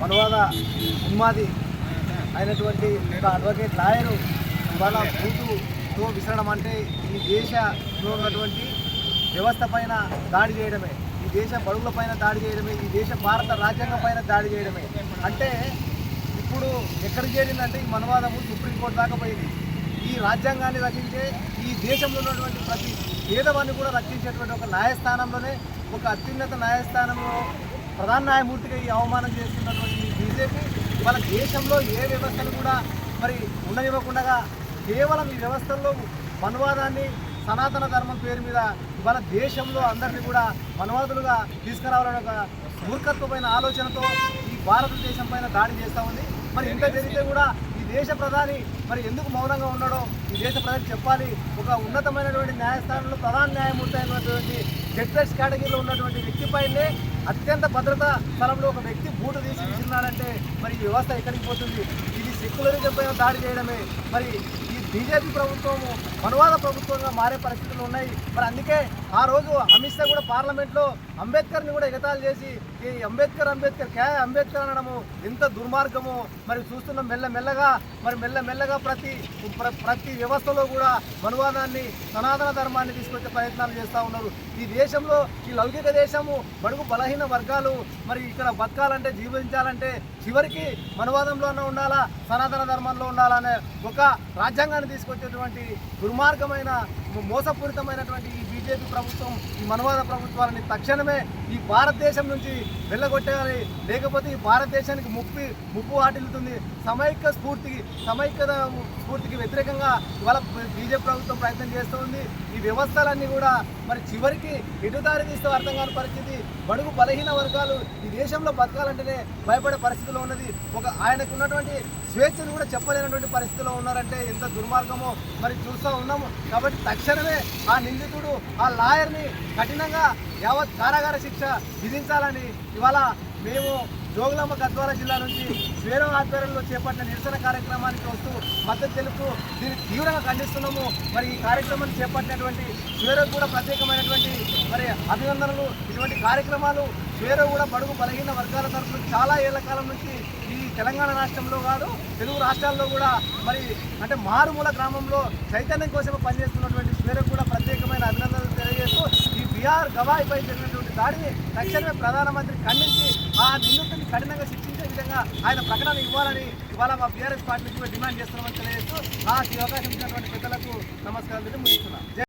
మనవాద ఉన్మాది అయినటువంటి ఒక advocate lawyer ఇవాళ బూతుతో విసరడం అంటే ఈ దేశంలో ఉన్నటువంటి వ్యవస్థ పైన దాడి చేయడమే, ఈ దేశ బడుగుల పైన దాడి చేయడమే, ఈ దేశ భారత రాజ్యాంగం పైన దాడి చేయడమే. అంటే ఇప్పుడు ఎక్కడికి చేరిందంటే ఈ మనవాదము సుప్రీంకోర్టు దాకా పోయింది. ఈ రాజ్యాంగాన్ని రచించే ఈ దేశంలో ఉన్నటువంటి ప్రతి పేదవాన్ని కూడా రక్షించేటువంటి ఒక న్యాయస్థానంలోనే, ఒక అత్యున్నత న్యాయస్థానంలో ప్రధాన న్యాయమూర్తిగా ఈ అవమానం చేస్తున్నటువంటి ఈ బీజేపీ ఇవాళ దేశంలో ఏ వ్యవస్థను కూడా మరి ఉండనివ్వకుండా కేవలం ఈ వ్యవస్థల్లో మనువాదాన్ని, సనాతన ధర్మం పేరు మీద ఇవాళ దేశంలో అందరినీ కూడా మనువాదులుగా తీసుకురావాలనే ఒక మూర్ఖత్వమైన ఆలోచనతో ఈ భారతదేశం పైన దాడి చేస్తూ ఉంది. మరి ఇంత జరిగితే కూడా ఈ దేశ ప్రధాని మరి ఎందుకు మౌనంగా ఉన్నాడో ఈ దేశ ప్రజలకు చెప్పాలి. ఒక ఉన్నతమైనటువంటి న్యాయస్థానంలో ప్రధాన న్యాయమూర్తి అయినటువంటి జడ్జెస్ కేటగిరీలో ఉన్నటువంటి వ్యక్తిపైనే అత్యంత భద్రతా స్థలంలో ఒక వ్యక్తి బూటు తీసి విసిరినాడంటే మరి ఈ వ్యవస్థ ఎక్కడికి పోతుంది? ఇది సెక్యులరిజం పైన దాడి చేయడమే. మరి ఈ బీజేపీ ప్రభుత్వము మనువాద ప్రభుత్వంగా మారే పరిస్థితులు ఉన్నాయి. మరి అందుకే ఆ రోజు అమిత్ షా కూడా పార్లమెంట్లో అంబేద్కర్ని కూడా ఎగతాళి చేసి ఈ అంబేద్కర్ అనడము ఎంత దుర్మార్గము. మరి చూస్తున్నాం మెల్లమెల్లగా ప్రతి వ్యవస్థలో కూడా మనువాదాన్ని, సనాతన ధర్మాన్ని తీసుకొచ్చే ప్రయత్నాలు చేస్తూ ఉన్నారు. ఈ దేశంలో ఈ లౌకిక దేశము బడుగు బలహీన వర్గాలు మరి ఇక్కడ బతకాలంటే, జీవించాలంటే చివరికి మనువాదంలోనే ఉండాలా, సనాతన ధర్మంలో ఉండాలనే ఒక రాజ్యాంగాన్ని తీసుకొచ్చేటువంటి దుర్మార్గమైన, మోసపూరితమైనటువంటి ఈ బీజేపీ ప్రభుత్వం, ఈ మనువాద ప్రభుత్వాలని తక్షణమే ఈ భారతదేశం నుంచి వెళ్ళగొట్టేయాలి. లేకపోతే ఈ భారతదేశానికి ముప్పు వాటిల్లుతుంది. సమైక్య స్ఫూర్తికి వ్యతిరేకంగా ఇవాళ బీజేపీ ప్రభుత్వం ప్రయత్నం చేస్తూ ఉంది. ఈ వ్యవస్థలన్నీ కూడా మరి చివరికి ఎటుదారి తీస్తూ అర్థం కాని పరిస్థితి. బడుగు బలహీన వర్గాలు ఈ దేశంలో బతకాలంటేనే భయపడే పరిస్థితిలో ఉన్నది. ఆయనకు ఉన్నటువంటి స్వేచ్ఛను కూడా చెప్పలేనటువంటి పరిస్థితిలో ఉన్నారంటే ఎంత దుర్మార్గమో మరి చూస్తూ ఉన్నాము. కాబట్టి తక్షణమే ఆ నిందితుడు, ఆ లాయర్ని కఠినంగా యావత్ కారాగార శిక్ష విధించాలని ఇవాళ మేము జోగులాంబ గద్వాల జిల్లా నుంచి స్వేరో ఆధ్వర్యంలో చేపట్టిన నిరసన కార్యక్రమానికి వస్తూ మద్దతు తెలుపుతూ దీన్ని తీవ్రంగా ఖండిస్తున్నాము. మరి ఈ కార్యక్రమాన్ని చేపట్టినటువంటి స్వేరోకు కూడా ప్రత్యేకమైనటువంటి మరి అభినందనలు. ఇటువంటి కార్యక్రమాలు స్వేరో కూడా బడుగు బలహీన వర్గాల తరఫున చాలా ఏళ్ల కాలం నుంచి ఈ తెలంగాణ రాష్ట్రంలో కాదు, తెలుగు రాష్ట్రాల్లో కూడా మరి అంటే మారుమూల గ్రామంలో చైతన్యం కోసం పనిచేస్తున్నటువంటి స్వేరోకు కూడా ప్రత్యేకమైన అభినందనలు తెలియజేస్తూ ఈ బీఆర్ గవాయిపై జరిగినటువంటి దాడిని తక్షణమే ప్రధానమంత్రి ఖండించి ఆ నిందితుడిని కఠినంగా శిక్షించే విధంగా ఆయన ప్రకటన ఇవ్వాలని ఇవాళ మా బీఆర్ఎస్ పార్టీ నుంచి డిమాండ్ చేస్తున్నామని తెలియజేస్తూ ఈ అవకాశం ఇచ్చినటువంటి పెద్దలకు నమస్కారాలు ముగిస్తున్నాను.